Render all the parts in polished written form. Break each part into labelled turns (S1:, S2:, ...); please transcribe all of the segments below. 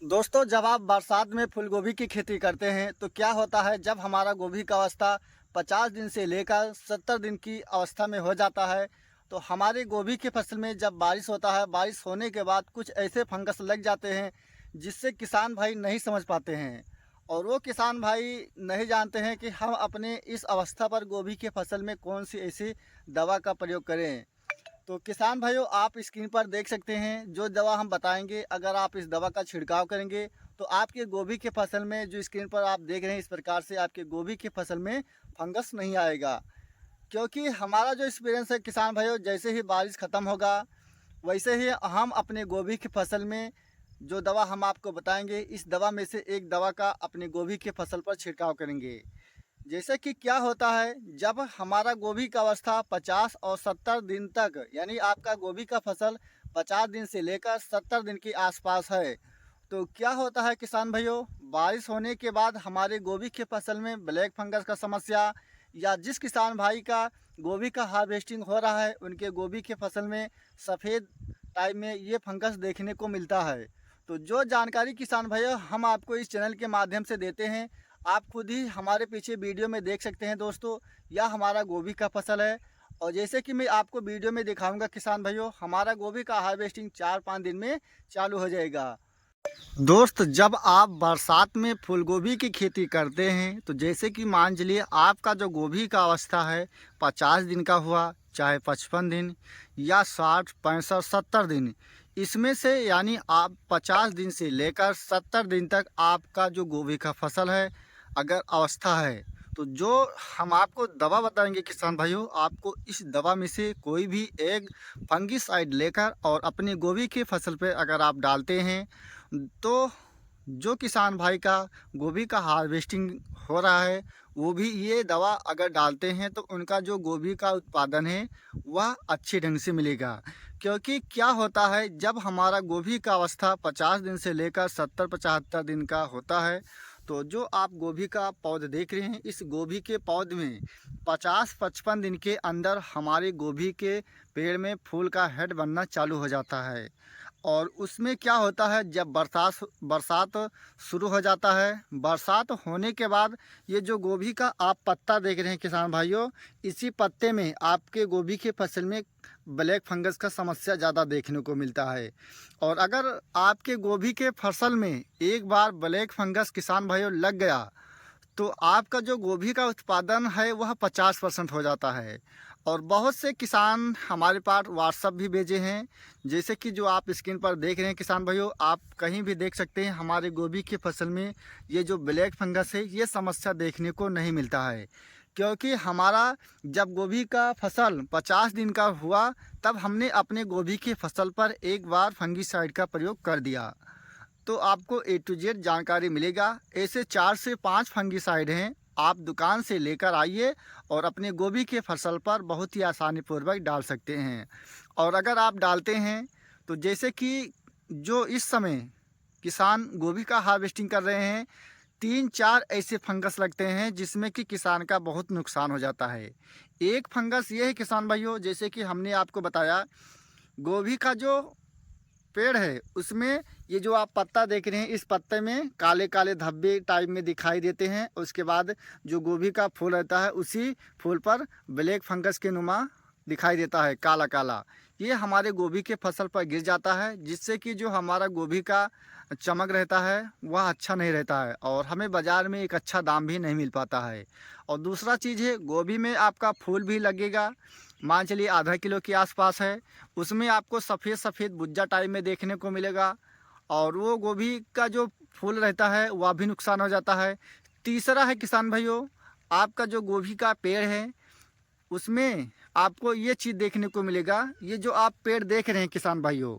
S1: दोस्तों, जब आप बरसात में फूल गोभी की खेती करते हैं तो क्या होता है, जब हमारा गोभी का अवस्था 50 दिन से लेकर 70 दिन की अवस्था में हो जाता है तो हमारे गोभी की फसल में जब बारिश होता है, बारिश होने के बाद कुछ ऐसे फंगस लग जाते हैं जिससे किसान भाई नहीं समझ पाते हैं। और वो किसान भाई नहीं जानते हैं कि हम अपने इस अवस्था पर गोभी की फसल में कौन सी ऐसी दवा का प्रयोग करें। तो किसान भाइयों, आप स्क्रीन पर देख सकते हैं जो दवा हम बताएंगे। अगर आप इस दवा का छिड़काव करेंगे तो आपके गोभी के फसल में, जो स्क्रीन पर आप देख रहे हैं, इस प्रकार से आपके गोभी की फसल में फंगस नहीं आएगा। क्योंकि हमारा जो एक्सपीरियंस है किसान भाइयों, जैसे ही बारिश ख़त्म होगा वैसे ही हम अपने गोभी की फसल में जो दवा हम आपको बताएंगे, इस दवा में से एक दवा का अपने गोभी की फसल पर छिड़काव करेंगे। जैसे कि क्या होता है, जब हमारा गोभी का अवस्था 50 और 70 दिन तक, यानी आपका गोभी का फसल 50 दिन से लेकर 70 दिन के आसपास है, तो क्या होता है किसान भाइयों, बारिश होने के बाद हमारे गोभी की फसल में ब्लैक फंगस का समस्या, या जिस किसान भाई का गोभी का हार्वेस्टिंग हो रहा है उनके गोभी की फसल में सफ़ेद टाइप में ये फंगस देखने को मिलता है। तो जो जानकारी किसान भाइयों हम आपको इस चैनल के माध्यम से देते हैं, आप खुद ही हमारे पीछे वीडियो में देख सकते हैं दोस्तों। यह हमारा गोभी का फसल है और जैसे कि मैं आपको वीडियो में दिखाऊंगा किसान भाइयों, हमारा गोभी का हार्वेस्टिंग 4-5 दिन में चालू हो जाएगा। दोस्त, जब आप बरसात में फूल गोभी की खेती करते हैं तो जैसे कि मान चलिए आपका जो गोभी का अवस्था है 50 दिन का हुआ, चाहे 55 दिन या 60, 65, 70 दिन, इसमें से यानी आप 50 दिन से लेकर 70 दिन तक आपका जो गोभी का फसल है अगर अवस्था है, तो जो हम आपको दवा बताएंगे किसान भाइयों, आपको इस दवा में से कोई भी एक फंगिसाइड लेकर और अपनी गोभी की फसल पे अगर आप डालते हैं तो जो किसान भाई का गोभी का हार्वेस्टिंग हो रहा है वो भी ये दवा अगर डालते हैं तो उनका जो गोभी का उत्पादन है वह अच्छे ढंग से मिलेगा। क्योंकि क्या होता है, जब हमारा गोभी का अवस्था 50 दिन से लेकर 70-75 दिन का होता है तो जो आप गोभी का पौध देख रहे हैं, इस गोभी के पौध में 50-55 दिन के अंदर हमारे गोभी के पेड़ में फूल का हेड बनना चालू हो जाता है। और उसमें क्या होता है, जब बरसात शुरू हो जाता है, बरसात होने के बाद ये जो गोभी का आप पत्ता देख रहे हैं किसान भाइयों, इसी पत्ते में आपके गोभी के फसल में ब्लैक फंगस का समस्या ज़्यादा देखने को मिलता है। और अगर आपके गोभी के फसल में एक बार ब्लैक फंगस किसान भाइयों लग गया तो आपका जो गोभी का उत्पादन है वह 50% हो जाता है। और बहुत से किसान हमारे पास व्हाट्सअप भी भेजे हैं, जैसे कि जो आप स्क्रीन पर देख रहे हैं किसान भाइयों, आप कहीं भी देख सकते हैं हमारे गोभी की फसल में ये जो ब्लैक फंगस है ये समस्या देखने को नहीं मिलता है। क्योंकि हमारा जब गोभी का फसल 50 दिन का हुआ तब हमने अपने गोभी की फसल पर एक बार फंगिसाइड का प्रयोग कर दिया। तो आपको ए टू जेड जानकारी मिलेगा। ऐसे 4 से 5 फंगिसाइड हैं, आप दुकान से लेकर आइए और अपने गोभी के फसल पर बहुत ही आसानी पूर्वक डाल सकते हैं। और अगर आप डालते हैं तो जैसे कि जो इस समय किसान गोभी का हार्वेस्टिंग कर रहे हैं, 3-4 ऐसे फंगस लगते हैं जिसमें कि किसान का बहुत नुकसान हो जाता है। एक फंगस ये है किसान भाइयों, जैसे कि हमने आपको बताया, गोभी का जो पेड़ है उसमें ये जो आप पत्ता देख रहे हैं, इस पत्ते में काले काले धब्बे टाइप में दिखाई देते हैं। उसके बाद जो गोभी का फूल रहता है उसी फूल पर ब्लैक फंगस के नुमा दिखाई देता है, काला काला। ये हमारे गोभी के फसल पर गिर जाता है जिससे कि जो हमारा गोभी का चमक रहता है वह अच्छा नहीं रहता है और हमें बाज़ार में एक अच्छा दाम भी नहीं मिल पाता है। और दूसरा चीज़ है, गोभी में आपका फूल भी लगेगा, मान चलिए आधा किलो के आसपास है, उसमें आपको सफ़ेद सफ़ेद बुज्जा टाइप में देखने को मिलेगा और वो गोभी का जो फूल रहता है वह भी नुकसान हो जाता है। तीसरा है किसान भाइयों, आपका जो गोभी का पेड़ है उसमें आपको ये चीज़ देखने को मिलेगा, ये जो आप पेड़ देख रहे हैं किसान भाइयों,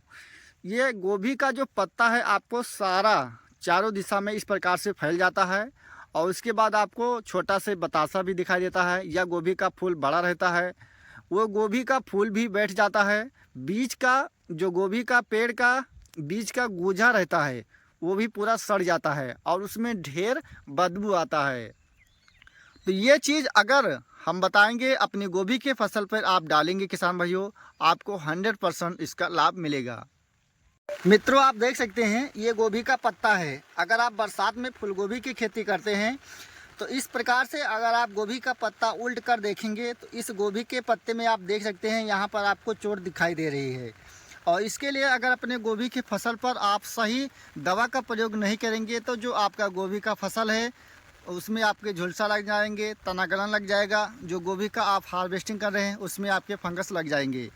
S1: ये गोभी का जो पत्ता है आपको सारा चारों दिशा में इस प्रकार से फैल जाता है। और उसके बाद आपको छोटा से बतासा भी दिखाई देता है, या गोभी का फूल बड़ा रहता है, वो गोभी का फूल भी बैठ जाता है। बीज का जो गोभी का पेड़ का बीज का गूजा रहता है वो भी पूरा सड़ जाता है और उसमें ढेर बदबू आता है। तो ये चीज़ अगर हम बताएंगे अपनी गोभी के फसल पर आप डालेंगे किसान भाइयों, आपको 100% इसका लाभ मिलेगा। मित्रों, आप देख सकते हैं ये गोभी का पत्ता है। अगर आप बरसात में फूल गोभी की खेती करते हैं तो इस प्रकार से अगर आप गोभी का पत्ता उल्ट कर देखेंगे तो इस गोभी के पत्ते में आप देख सकते हैं यहाँ पर आपको चोट दिखाई दे रही है। और इसके लिए अगर अपने गोभी की फसल पर आप सही दवा का प्रयोग नहीं करेंगे तो जो आपका गोभी का फसल है उसमें आपके झुलसा लग जाएंगे, तना गलन लग जाएगा। जो गोभी का आप हार्वेस्टिंग कर रहे हैं उसमें आपके फंगस लग जाएंगे।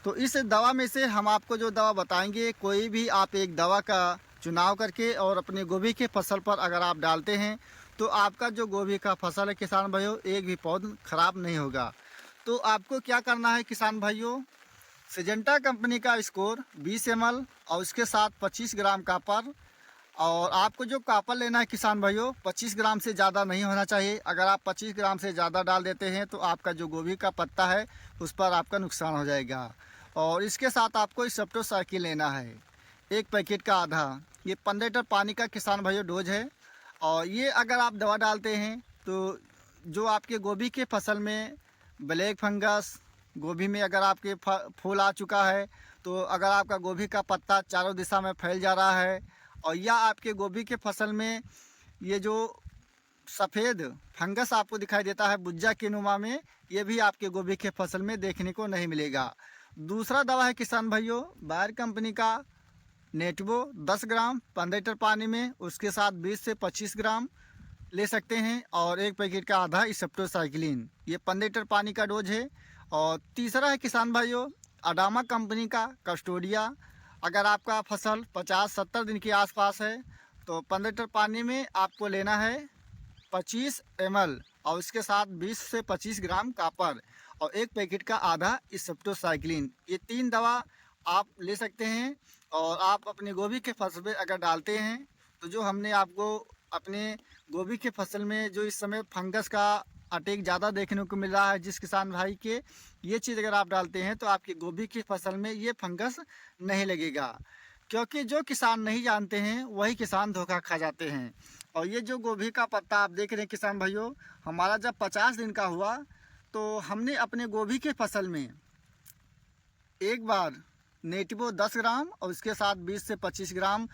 S1: तो इस दवा में से हम आपको जो दवा बताएंगे, कोई भी आप एक दवा का चुनाव करके और अपने गोभी के फसल पर अगर आप डालते हैं तो आपका जो गोभी का फसल है किसान भाइयों, एक भी पौध खराब नहीं होगा। तो आपको क्या करना है किसान भाइयों, सिजेंटा कंपनी का स्कोर 20 ml और उसके साथ 25 ग्राम कॉपर। और आपको जो कॉपर लेना है किसान भाइयों 25 ग्राम से ज़्यादा नहीं होना चाहिए। अगर आप 25 ग्राम से ज़्यादा डाल देते हैं तो आपका जो गोभी का पत्ता है उस पर आपका नुकसान हो जाएगा। और इसके साथ आपको सेप्टोसाइक्लिन लेना है, 1 पैकेट का आधा। ये 15 लीटर पानी का किसान भाइयों डोज है। और ये अगर आप दवा डालते हैं तो जो आपके गोभी के फसल में ब्लैक फंगस, गोभी में अगर आपके फूल आ चुका है, तो अगर आपका गोभी का पत्ता चारों दिशा में फैल जा रहा है, और या आपके गोभी के फसल में ये जो सफ़ेद फंगस आपको दिखाई देता है बुज्जा के नुमा में, ये भी आपके गोभी के फसल में देखने को नहीं मिलेगा। दूसरा दवा है किसान भाइयों बायर कंपनी का नेटवो 10 ग्राम 15 लीटर पानी में, उसके साथ 20 से 25 ग्राम ले सकते हैं। और 1 पैकेट का आधा सेप्टोसाइक्लिन, ये 15 लीटर पानी का डोज है। और तीसरा है किसान भाइयों अडामा कंपनी का कस्टोडिया। अगर आपका फसल 50-70 दिन के आसपास है तो 15 लीटर पानी में आपको लेना है 25 ml और इसके साथ 20 से 25 ग्राम कॉपर और 1 पैकेट का आधा सेप्टोसाइक्लिन। ये 3 दवा आप ले सकते हैं। और आप अपने गोभी के फसल में अगर डालते हैं तो जो हमने आपको अपने गोभी के फसल में जो इस समय फंगस का अटैक ज़्यादा देखने को मिल रहा है जिस किसान भाई के, ये चीज़ अगर आप डालते हैं तो आपकी गोभी की फसल में ये फंगस नहीं लगेगा। क्योंकि जो किसान नहीं जानते हैं वही किसान धोखा खा जाते हैं। और ये जो गोभी का पत्ता आप देख रहे हैं किसान भाइयों, हमारा जब 50 दिन का हुआ तो हमने अपने गोभी के फसल में एक बार नेटिवो 10 ग्राम और इसके साथ 20 से 25 ग्राम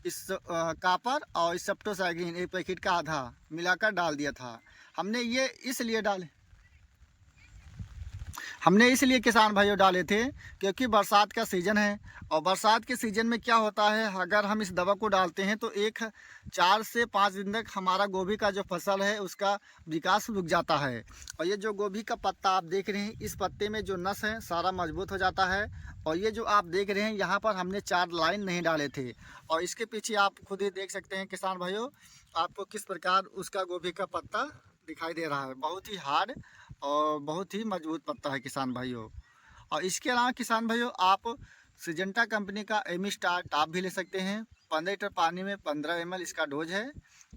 S1: कॉपर और सेप्टोसाइक्लिन 1 पैकेट का आधा मिलाकर डाल दिया था। हमने इसलिए किसान भाइयों डाले थे क्योंकि बरसात का सीज़न है। और बरसात के सीज़न में क्या होता है, अगर हम इस दवा को डालते हैं तो 4 से 5 दिन तक हमारा गोभी का जो फसल है उसका विकास रुक जाता है। और ये जो गोभी का पत्ता आप देख रहे हैं, इस पत्ते में जो नस है सारा मजबूत हो जाता है। और ये जो आप देख रहे हैं यहाँ पर हमने 4 लाइन नहीं डाले थे। और इसके पीछे आप खुद ही देख सकते हैं किसान भाइयों आपको किस प्रकार उसका गोभी का पत्ता दिखाई दे रहा है। बहुत ही हार्ड और बहुत ही मजबूत पत्ता है किसान भाइयों। और इसके अलावा किसान भाइयों आप सिजेंटा कंपनी का एमी स्टार टॉप भी ले सकते हैं। 15 लीटर पानी में 15 ml इसका डोज है।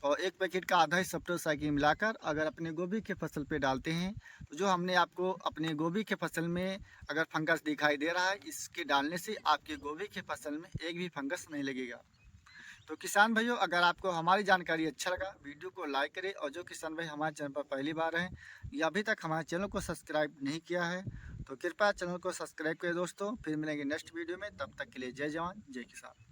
S1: और 1 पैकेट का आधा सेप्टोसाइक्लिन मिलाकर अगर अपने गोभी के फसल पे डालते हैं तो जो हमने आपको अपने गोभी के फसल में अगर फंगस दिखाई दे रहा है, इसके डालने से आपके गोभी के फसल में एक भी फंगस नहीं लगेगा। तो किसान भाइयों अगर आपको हमारी जानकारी अच्छा लगा वीडियो को लाइक करें। और जो किसान भाई हमारे चैनल पर पहली बार हैं या अभी तक हमारे चैनल को सब्सक्राइब नहीं किया है तो कृपया चैनल को सब्सक्राइब करें दोस्तों। फिर मिलेंगे नेक्स्ट वीडियो में, तब तक के लिए जय जवान जय किसान।